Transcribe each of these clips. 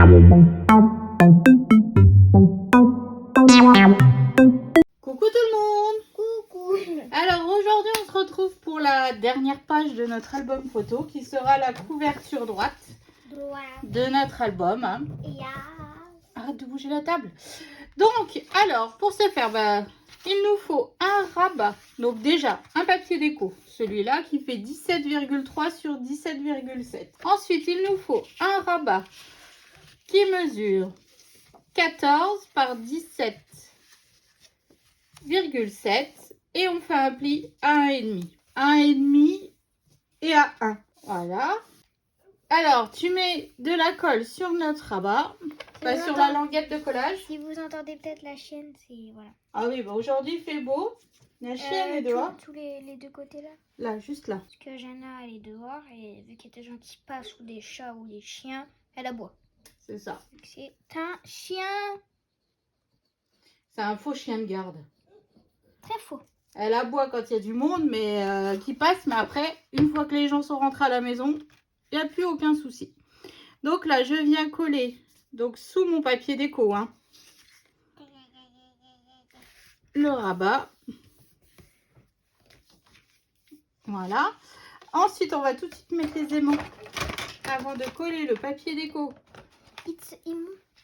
Coucou tout le monde. Coucou. Alors aujourd'hui on se retrouve pour la dernière page de notre album photo qui sera la couverture droite de notre album. Arrête de bouger la table. Donc alors pour ce faire, il nous faut un rabat. Donc déjà un papier déco, celui-là qui fait 17,3 sur 17,7. Ensuite il nous faut un rabat qui mesure 14 par 17,7 et on fait un pli à 1,5. 1,5 et à 1. Voilà. Alors, tu mets de la colle sur notre rabat, sur la languette de collage. Si vous entendez peut-être la chienne, c'est voilà. Ah oui, aujourd'hui il fait beau. La chienne est dehors. Tous les deux côtés là. Là, juste là. Parce que Jana elle est dehors et vu qu'il y a des gens qui passent ou des chats ou des chiens, elle aboie. C'est ça. C'est un chien. C'est un faux chien de garde. Très faux. Elle aboie quand il y a du monde, mais qui passe. Mais après, une fois que les gens sont rentrés à la maison, il n'y a plus aucun souci. Donc là, je viens coller donc sous mon papier déco, hein, le rabat. Voilà. Ensuite, on va tout de suite mettre les aimants avant de coller le papier déco.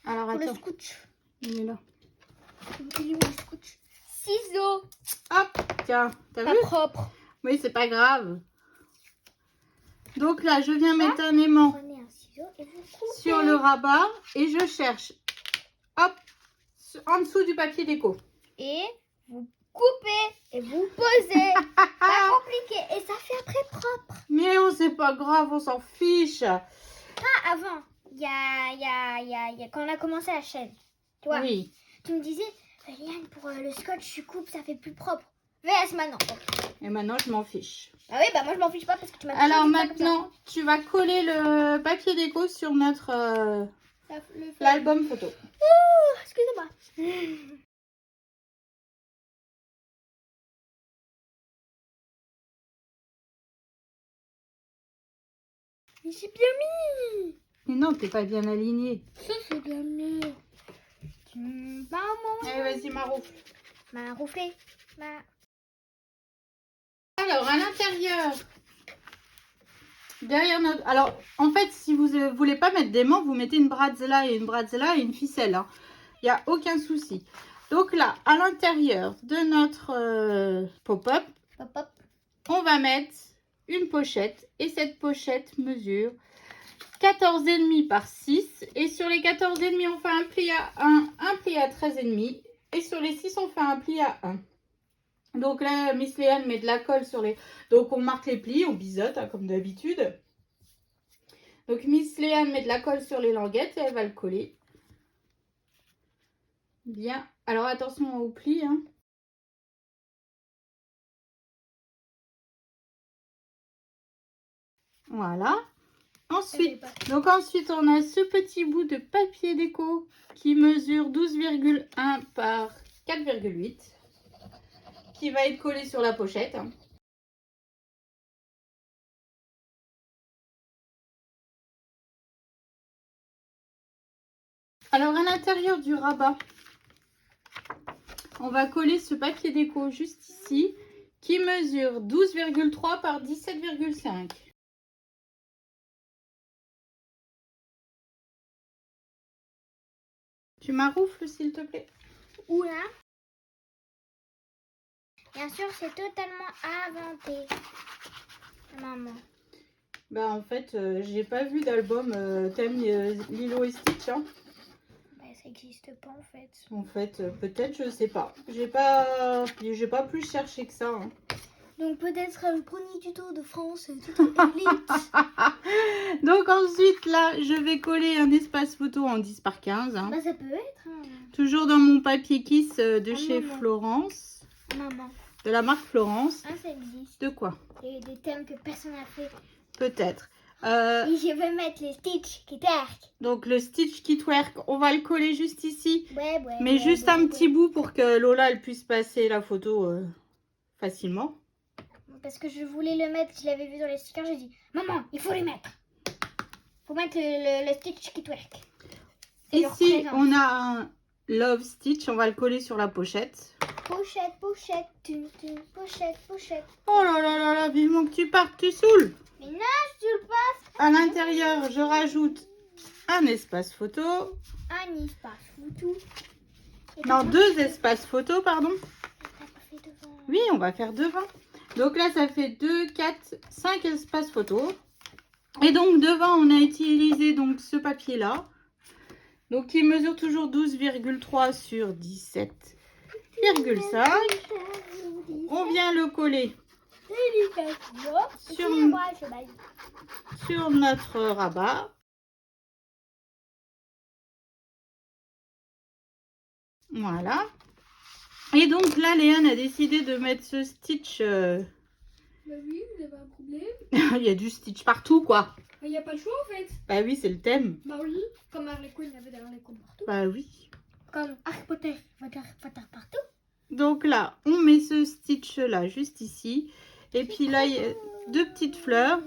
Alors Pour le attends, scotch. il est là. Il est où le scotch? Ciseaux. Hop, tiens, t'as Pas vu? propre. Oui, c'est pas grave. Donc là, je viens mettre un aimant Prenez un ciseau et vous coupez. sur le rabat et je cherche, hop, en dessous du papier déco. Et vous coupez et vous posez. Pas compliqué. Et ça fait après propre. Mais oh, c'est pas grave, on s'en fiche. Ah, avant, il y a quand on a commencé la chaîne. Tu vois, Oui. tu me disais, Liane, pour le scotch, tu coupes, ça fait plus propre. VS maintenant. Et maintenant, je m'en fiche. Ah oui, bah moi je m'en fiche pas parce que tu m'as Alors dit ça comme maintenant, tu vas coller le papier déco sur notre ça. l'album photo. Oh, excusez-moi. Mais j'ai bien mis. Mais non, t'es pas bien aligné. Ça c'est bien mis. Maman. Allez, vas-y, Maro. M'a roufflé. Alors, à l'intérieur, derrière notre... Alors, en fait, si vous ne voulez pas mettre d'aimant, vous mettez une bratzella et une ficelle. Hein. Il n'y a aucun souci. Donc là, à l'intérieur de notre pop-up, on va mettre une pochette. Et cette pochette mesure 14,5 par 6. Et sur les 14,5, on fait un pli à 1, un pli à 13,5. Et sur les 6, on fait un pli à 1. Donc là, Miss Léane met de la colle sur les... Donc on marque les plis, on biseaute, hein, comme d'habitude. Donc Miss Léane met de la colle sur les languettes et elle va le coller. Bien. Alors attention aux plis. Hein. Voilà. Ensuite, ensuite, on a ce petit bout de papier déco qui mesure 12,1 par 4,8. Qui va être collé sur la pochette. Alors à l'intérieur du rabat, on va coller ce papier déco juste ici qui mesure 12,3 par 17,5. Tu m'arroufles s'il te plaît? Oula. Bien sûr, c'est totalement inventé. Maman. Bah en fait, j'ai pas vu d'album thème Lilo et Stitch. Hein. Bah, ça n'existe pas en fait. En fait, peut-être, je sais pas. J'ai pas plus cherché que ça. Hein. Donc peut-être le premier tuto de France toute élite. Donc ensuite là, je vais coller un espace photo en 10 par 15. Hein. Bah ça peut être. Hein. Toujours dans mon papier Kiss de chez maman. Florence. Maman. De la marque Florence. Ah, ça existe. De quoi? Et des thèmes que personne n'a fait. Peut-être. Et je vais mettre les Stitch qui twerk. Donc le Stitch qui twerk, on va le coller juste ici. Ouais, mais juste un petit bout pour que Lola elle puisse passer la photo facilement. Parce que je voulais le mettre, je l'avais vu dans les stickers, j'ai dit maman, il faut les mettre. Faut mettre le Stitch qui twerk. Ici, on a un Love Stitch. On va le coller sur la pochette. Pochette, pochette, pochette, pochette. Oh là là là là, vivement que tu partes, tu saoules. Mais nage, tu le passes. À l'intérieur, je rajoute un espace photo. Un espace photo. Non, 2 espaces photo, pardon. Oui, on va faire devant. Donc là, ça fait 2, 4, 5 espaces photo. Et donc, devant, on a utilisé donc ce papier-là. Donc, il mesure toujours 12,3 sur 17,5. On vient le coller sur notre rabat. Voilà. Et donc là, Léane a décidé de mettre ce stitch. Bah oui, vous avez un problème. Il y a du stitch partout, quoi. Il n'y a pas le choix en fait. Bah oui, c'est le thème. Bah oui, comme Harley Quinn, il y avait des Harley Quinn partout. Bah oui. Comme Harry Potter, il y a Harry Potter partout. Donc là, on met ce stitch là, juste ici. Et puis là, il y a 2 petites fleurs.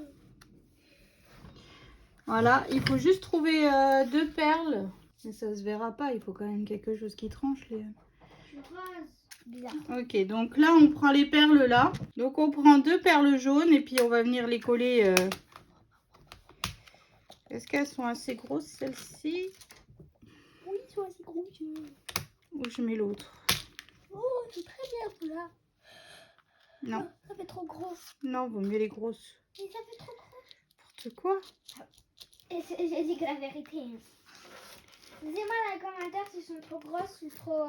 Voilà, il faut juste trouver 2 perles. Mais ça se verra pas, il faut quand même quelque chose qui tranche, Léane. Bizarre. Ok, donc là, on prend les perles là. Donc, on prend 2 perles jaunes et puis on va venir les coller. Est-ce qu'elles sont assez grosses, celles-ci? Oui, ils sont assez gros. Ou je mets l'autre? Oh, c'est très bien, celui-là. Non, Ça fait trop gros. non, vaut mieux les grosses. Mais ça fait trop gros. N'importe quoi. Et j'ai dit que la vérité. Dis-moi dans les commentaires s'ils sont trop grosses ou trop...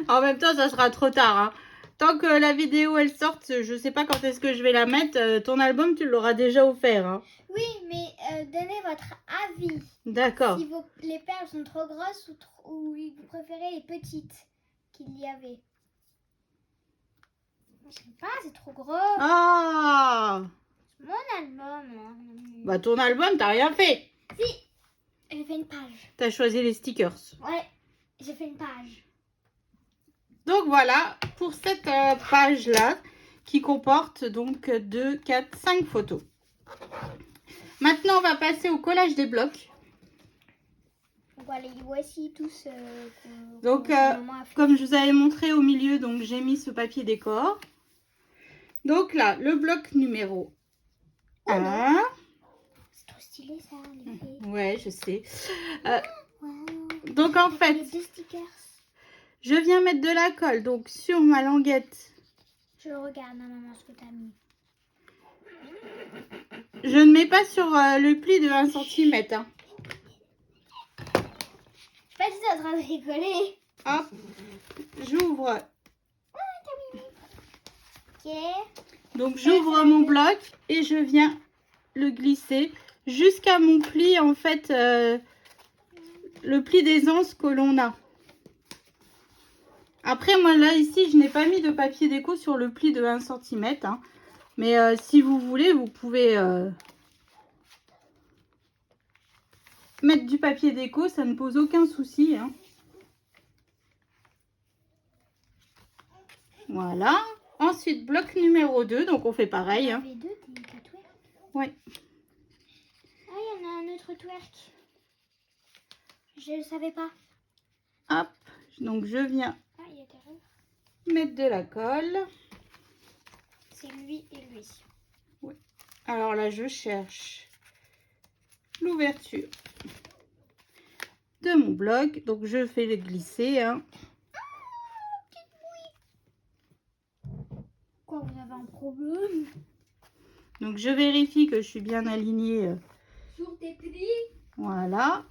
En même temps, ça sera trop tard. Hein. Tant que la vidéo, elle sorte, je sais pas quand est-ce que je vais la mettre. Ton album, tu l'auras déjà offert. Hein. Oui, mais donnez votre avis. D'accord. Si les perles sont trop grosses ou vous préférez les petites qu'il y avait. Je sais pas, c'est trop gros. Ah, Mon album. bah ton album, t'as rien fait. Si, j'ai fait une page. T'as choisi les stickers. Ouais, j'ai fait une page. Donc voilà, pour cette page-là, qui comporte donc 2, 4, 5 photos. Maintenant, on va passer au collage des blocs. Voilà, voici tous. Donc, comme je vous avais montré au milieu, donc j'ai mis ce papier décor. Donc là, le bloc numéro 1. C'est trop stylé ça, les filles. Ouais, je sais. Wow. Donc en fait, Les 2 stickers. je viens mettre de la colle donc sur ma languette. Je regarde, maman, ce que t'as mis. Je ne mets pas sur le pli de 1 cm. Hein. Je sais pas si t'es en train de rigoler. Hop, j'ouvre. Ok. Donc j'ouvre mon bloc et je viens le glisser jusqu'à mon pli, en fait, le pli des anses que l'on a. Après, moi là, ici, je n'ai pas mis de papier déco sur le pli de 1 cm. Hein. Mais si vous voulez, vous pouvez mettre du papier déco, ça ne pose aucun souci. Hein. Voilà. Ensuite, bloc numéro 2, donc on fait pareil. Hein. Il y avait 2, t'es twerk. Ouais. Ah, il y en a un autre twerk. Je ne savais pas. Hop, donc je viens Ah, il y a derrière. mettre de la colle. C'est lui et lui. Alors là, je cherche l'ouverture de mon bloc. Donc, je fais le glisser. Hein. Quoi, vous avez un problème? Donc, je vérifie que je suis bien alignée. Sur tes plis. Voilà.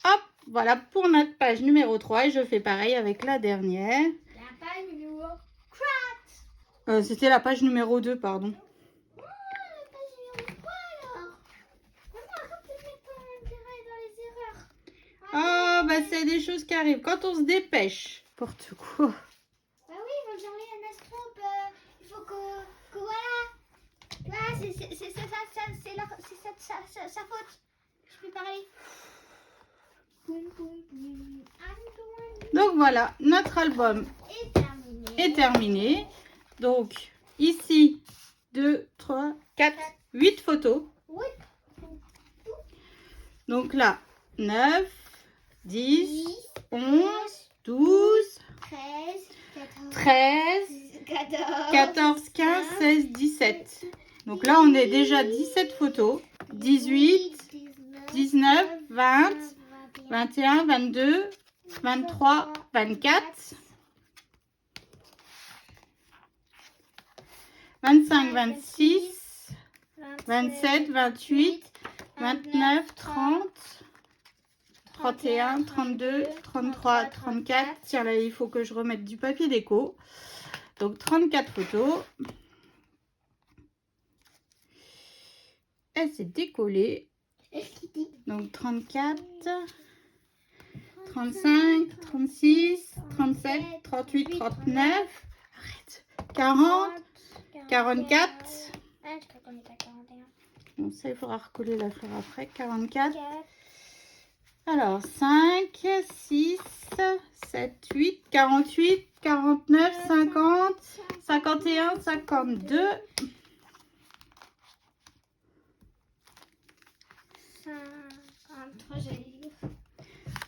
Hop, voilà pour notre page numéro 3. Et je fais pareil avec la dernière. La page numéro 4. C'était la page numéro 2, pardon. Oh, la page numéro 3 alors. Maman, arrête de mettre ton intérêt dans les erreurs. Oh, bah c'est des choses qui arrivent quand on se dépêche. N'importe quoi. Bah oui, bonne journée à Nastrop. Il faut que voilà. Là, c'est sa faute. Je peux parler. Poum, poum, poum. Donc voilà, notre album Et terminé. est terminé. Donc ici, 2, 3, 4, 8 photos. Oui. Donc là, 9, 10, 11, 12, 13, 14, 15, 16, 17. Donc là, on est déjà 17 photos. 18, 19, 20, 21, 22, 23, 24, 25, 26, 27, 28, 29, 30, 31, 32, 33, 34. Tiens, là, il faut que je remette du papier déco. Donc, 34 photos. Elle s'est décollée. Donc, 34, 35, 36, 37, 38, 39. Arrête. 40, 44. Bon, ça, il faudra recoller la fleur après. 44. Alors, 5, 6, 7, 8, 48, 49, 50, 51, 52.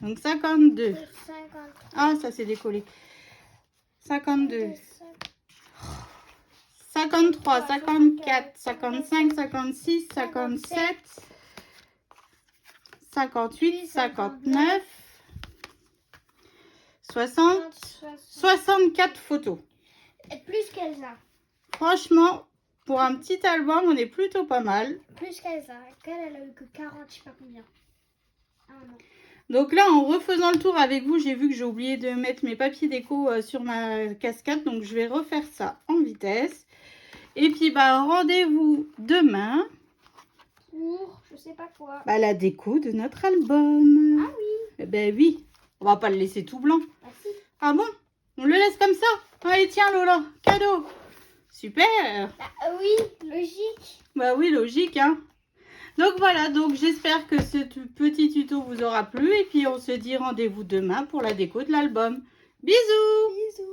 Donc, 52. Ah, ça s'est décollé. 52. 53, 54, 55, 56, 57, 58, 59, 60, 64 photos. Et plus qu'Elsa. Franchement, pour un petit album, on est plutôt pas mal. Plus qu'Elsa. Elle a eu que 40, je sais pas combien. Ah, non. Donc là, en refaisant le tour avec vous, j'ai vu que j'ai oublié de mettre mes papiers déco sur ma casquette. Donc, je vais refaire ça en vitesse. Et puis, bah, rendez-vous demain. Pour, je sais pas quoi. Bah, la déco de notre album. Ah oui. Eh ben oui, on va pas le laisser tout blanc. Ah si. Ah bon? On le laisse comme ça? Allez, tiens Lola, cadeau. Super. Ah oui, logique. Bah oui, logique, hein. Donc voilà, donc j'espère que ce petit tuto vous aura plu. Et puis on se dit rendez-vous demain pour la déco de l'album. Bisous. Bisous.